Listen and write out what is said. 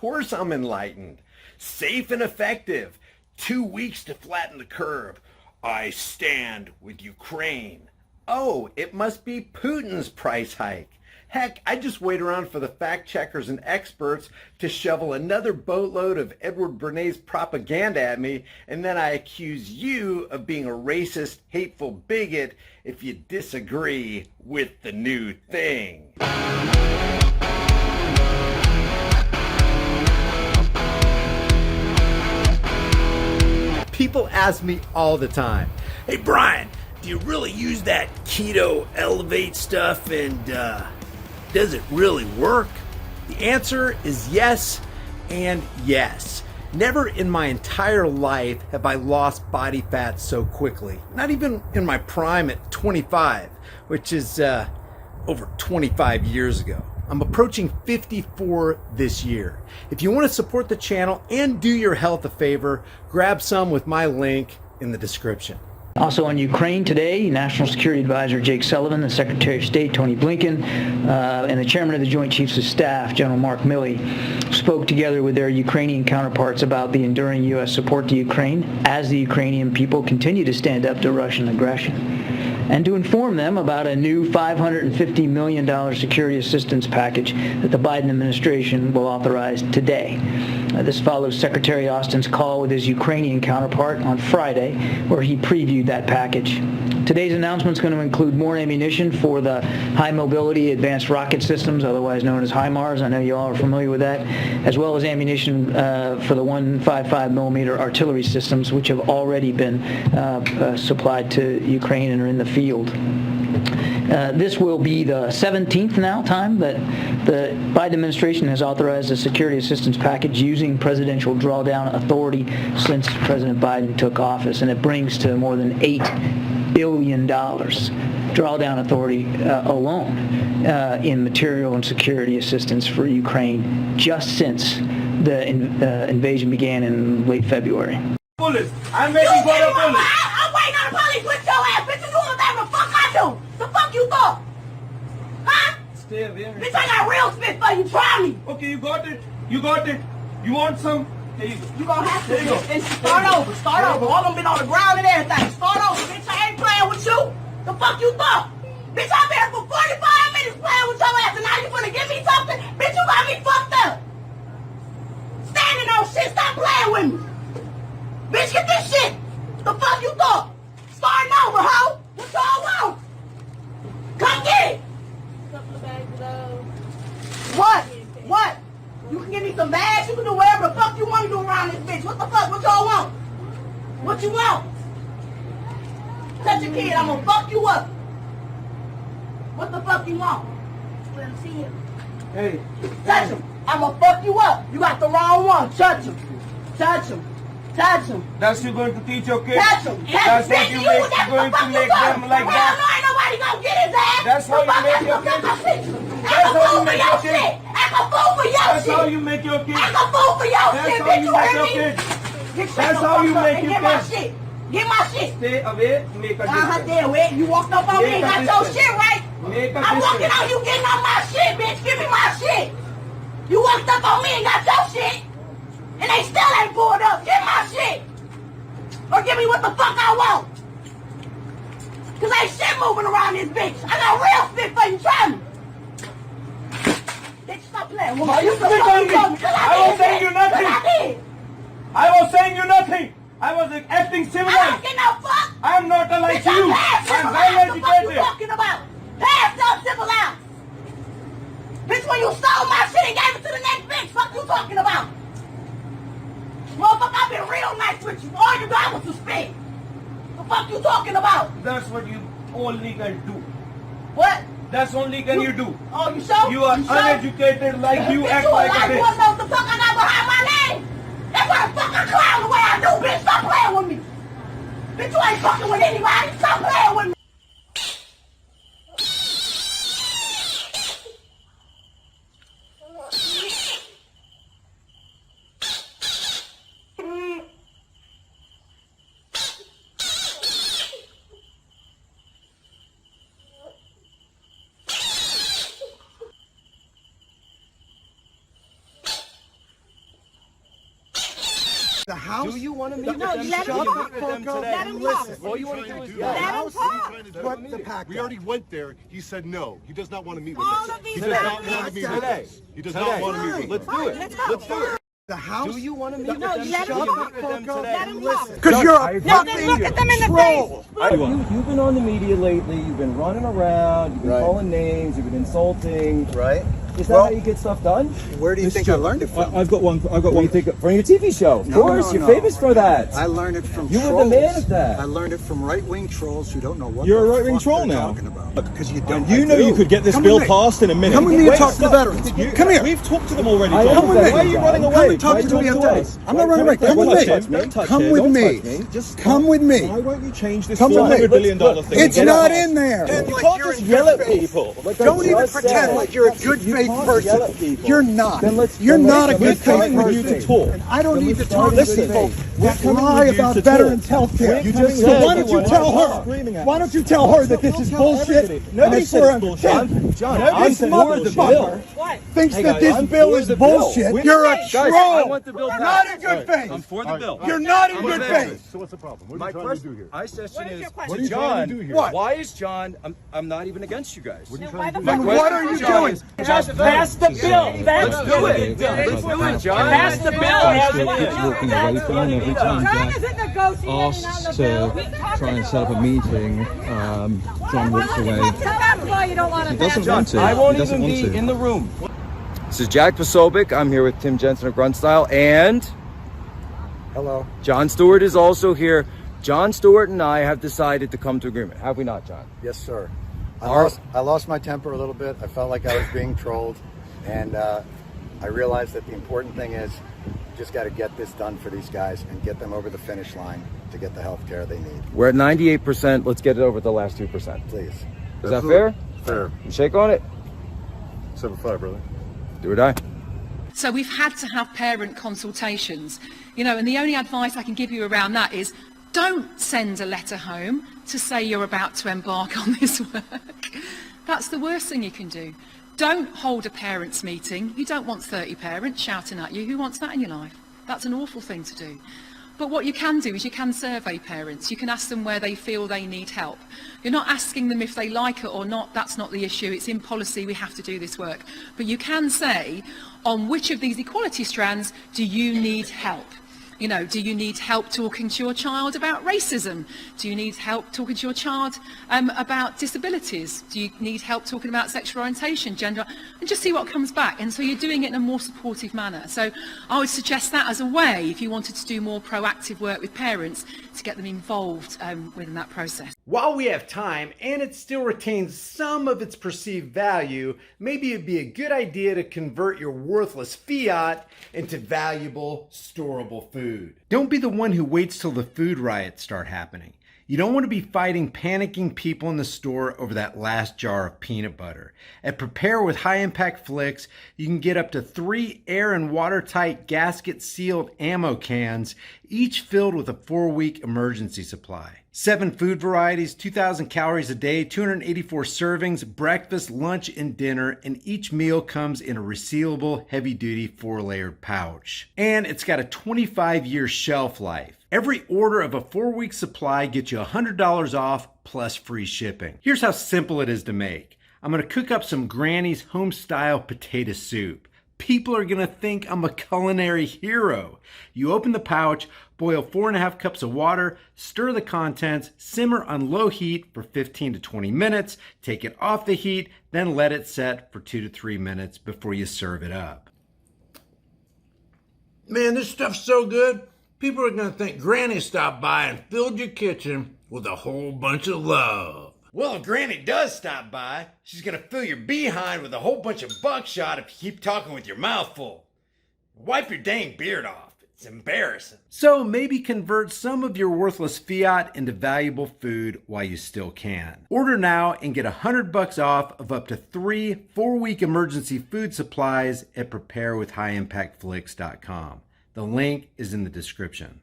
course I'm enlightened. Safe and effective. 2 weeks to flatten the curve. I stand with Ukraine. Oh, it must be Putin's price hike. Heck, I just wait around for the fact checkers and experts to shovel another boatload of Edward Bernays propaganda at me, and then I accuse you of being a racist, hateful bigot if you disagree with the new thing. People ask me all the time, "Hey Brian, do you really use that keto elevate stuff, and does it really work?" The answer is yes and yes. Never in my entire life have I lost body fat so quickly. Not even in my prime at 25, which is over 25 years ago. I'm approaching 54 this year. If you want to support the channel and do your health a favor, grab some with my link in the description. Also on Ukraine today, National Security Advisor Jake Sullivan, the Secretary of State Tony Blinken, and the Chairman of the Joint Chiefs of Staff, General Mark Milley, spoke together with their Ukrainian counterparts about the enduring U.S. support to Ukraine as the Ukrainian people continue to stand up to Russian aggression, and to inform them about a new $550 million security assistance package that the Biden administration will authorize today. This follows Secretary Austin's call with his Ukrainian counterpart on Friday, where he previewed that package. Today's announcement is going to include more ammunition for the High Mobility Advanced Rocket Systems, otherwise known as HIMARS. I know you all are familiar with that, as well as ammunition for the 155 millimeter artillery systems, which have already been supplied to Ukraine and are in the field. This will be the 17th now time that the Biden administration has authorized a security assistance package using presidential drawdown authority since President Biden took office, and it brings to more than $8 billion drawdown authority alone in material and security assistance for Ukraine just since the invasion began in late February. Police. I'm waiting for the police. I'm waiting on the police with your ass, bitch. You doing whatever the fuck I do. The fuck you thought? Huh? Stay away. Bitch, I got real spit for you. Try me. Okay, you got it. You got it. You want some? Here you go. You gonna have to. There you go. And start over. Start over. All of them been on the ground and everything. Start over, bitch. I ain't playing with you. The fuck you thought? Bitch, I've been here for 45 minutes playing with your ass, and now you gonna give me something? Bitch, you got me fucked up. Standing on shit. Stop playing with me. Bitch, get this shit. The fuck you thought? Starting over, ho? What y'all want? Come get it. What? What? You can give me some bags. You can do whatever the fuck you want to do around this bitch. What the fuck? What y'all want? What you want? Touch a kid, I'm gonna fuck you up. What the fuck you want? Let him see him. Hey. Touch him. I'm gonna fuck you up. You got the wrong one. Touch him. Touch him. Touch him. That's you going to teach your kids? Touch him. That's what you make, going to make them like that? Ain't nobody gonna get his ass. That's how you make your kids. That's how you make your kids. Act a fool for your shit. That's how you make your kids. Act a fool for your That's shit, how bitch. you You make heard your me? kids. That's how you make your Get my kids. shit. Get my shit. Stay away, make a difference. There, wait. You walked up on me and Make a got your distance. shit right. Make a I'm walking distance. on you getting on my shit, bitch. Give me my shit. You walked up on me and got your shit. And they still ain't pulled up. Get my shit. Or give me what the fuck I want. Cause ain't shit moving around this bitch. I got real spit for you. Try me. Bitch, stop playing with me. You spit on me. I was saying you nothing. I was saying you nothing. I was acting I civilized. don't get no fuck. I'm not like Bitch, you. I'm I'm well What the fuck you educated. talking about? Pass your civil out. Bitch, when you stole my shit and gave it to the next bitch, fuck you talking about? Motherfucker, I've been real nice with you. All you got was to spit. The fuck you talking about? That's what you only can do. What? That's only can you do. Oh, you sure? You are sure? uneducated like you Bitch, act you like a You bitch. wanna know what the fuck I got behind my name? That's why the fuck I clown the way I do, bitch. Stop playing with me. Bitch, you ain't fucking with anybody. Stop playing with me. The house? Do you want to meet No, with them? let him Shut talk. up with them today. Let him talk. All you want to do is Let him talk. Put the pack We down. already went there. He said no. He does not want to meet with All us. of these He does not factors. want to meet with Today. us. He does not want to meet with Let's us. do it. Let's go. Let's do it. The house? Do you want to meet No, with them? let him Shut talk. up with them today. Let him talk. Because you're a No, then fucking look at them in the troll. You've been on the media lately. You've been running around. You've been calling names. You've been insulting. Right. Is that how you get stuff done? Where do you think I learned it from? I've got one. You think from your TV show? Of course, you're famous for that. I learned it from You were trolls. the man of that. I learned it from right-wing trolls who don't know what You're the a right-wing fuck troll they're now. talking about. Because you don't. You know you could get this Come bill with me. passed in a minute. Come with me and Wait, talk to the stop. veterans. Come here. We've talked to them already. I John. Come with me. Why are you running away? Come and talk Why to don't me you after do this. it? I'm not running away. Come with Don't me. touch me. Don't touch Come it. with Don't me. touch me. Just Come with me. Why won't you change this Come with me. $400 billion thing? It's and get not it in there. You can't just yell at people. Don't even pretend like you're a good faith person. You're not. You're not a good faith telling you person. to talk. And I don't need to talk to Listen, people that coming lie with you about to veterans' talk. health care. You just So said why don't you you tell want to her? screaming at Why don't you tell her that this is bullshit? Nobody and said for it's bullshit. John, this I'm for the bill. motherfucker thinks Hey, that guys, this I'm bill for is the bill. bullshit. You're a Guys, I troll. want the bill You're back. not in good faith. I'm for the bill. You're not in good faith. So what's the problem? What are My you trying to do question, here? my question is, your question? What are you John, trying to do here? What? why is John, I'm not even against you guys. What are you Why trying to the do? fuck? Then what are you doing? Just pass the bill. Let's do it. Let's do it, John. Pass the bill as it keeps walking away from him every time John Jack isn't negotiating asks on the bill. to try and set up a meeting. John walks away. That's why you don't want to He doesn't John, want to. I won't He doesn't even want be to. in the room. This is Jack Posobiec. I'm here with Tim Jensen of Grunt Style, and Hello. John Stewart is also here. John Stewart and I have decided to come to agreement. Have we not, John? Yes, sir. Our- I lost my temper a little bit. I felt like I was being trolled, and I realized that the important thing is you just got to get this done for these guys and get them over the finish line to get the health care they need. We're at 98%. Let's get it over the last 2%. Please. Is that fair? Fair. You shake on it? 7-5, brother. Do or die. So we've had to have parent consultations, and the only advice I can give you around that is don't send a letter home to say you're about to embark on this work. That's the worst thing you can do. Don't hold a parents' meeting. You don't want 30 parents shouting at you. Who wants that in your life? That's an awful thing to do. But what you can do is you can survey parents. You can ask them where they feel they need help. You're not asking them if they like it or not. That's not the issue. It's in policy. We have to do this work. But you can say, on which of these equality strands do you need help? Do you need help talking to your child about racism? Do you need help talking to your child about disabilities? Do you need help talking about sexual orientation, gender? And just see what comes back. And so you're doing it in a more supportive manner. So I would suggest that as a way, if you wanted to do more proactive work with parents, to get them involved within that process. While we have time and it still retains some of its perceived value, maybe it'd be a good idea to convert your worthless fiat into valuable, storable food. Don't be the one who waits till the food riots start happening. You don't want to be fighting panicking people in the store over that last jar of peanut butter. At Prepare with High Impact Flicks, you can get up to 3 air and watertight gasket-sealed ammo cans, each filled with a 4-week emergency supply. 7 food varieties, 2,000 calories a day, 284 servings, breakfast, lunch, and dinner, and each meal comes in a resealable, heavy-duty 4-layered pouch. And it's got a 25-year shelf life. Every order of a 4-week supply gets you $100 off plus free shipping. Here's how simple it is to make. I'm going to cook up some Granny's home-style potato soup. People are going to think I'm a culinary hero. You open the pouch, boil 4.5 cups of water, stir the contents, simmer on low heat for 15 to 20 minutes, take it off the heat, then let it set for 2 to 3 minutes before you serve it up. Man, this stuff's so good. People are going to think Granny stopped by and filled your kitchen with a whole bunch of love. Well, if Granny does stop by, she's going to fill your behind with a whole bunch of buckshot if you keep talking with your mouth full. Wipe your dang beard off. It's embarrassing. So maybe convert some of your worthless fiat into valuable food while you still can. Order now and get $100 off of up to 3 4-week emergency food supplies at preparewithhighimpactflix.com. The link is in the description.